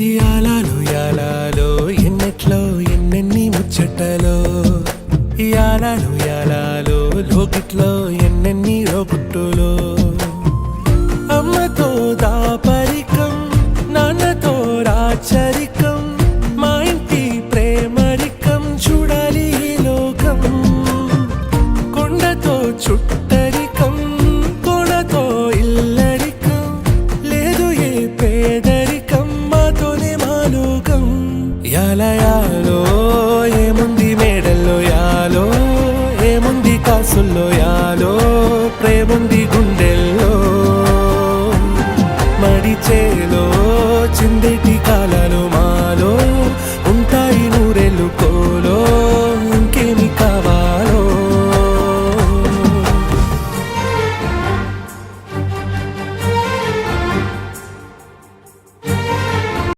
యాలాలో ఎన్నెట్లో ఎన్నెన్ని ముచ్చటలో యాలాలో లోకిట్లో ఎన్నెన్ని లోకుట్టులో అమ్మతో దాపరికం నాన్నతో రాచరికం మా ఇంటి ప్రేమరికం చూడాలి ఈ లోకం కొండతో చుట్టరికం కోణతో ఇల్లరికం లేదు ఏ పేదరికం మాతోనే మాలోకం యాలో ఏముంది మేడల్లో యాలో ఏముంది కాసుల్లో యాలో ప్రేముంది గుండెల్లో మడిచేలో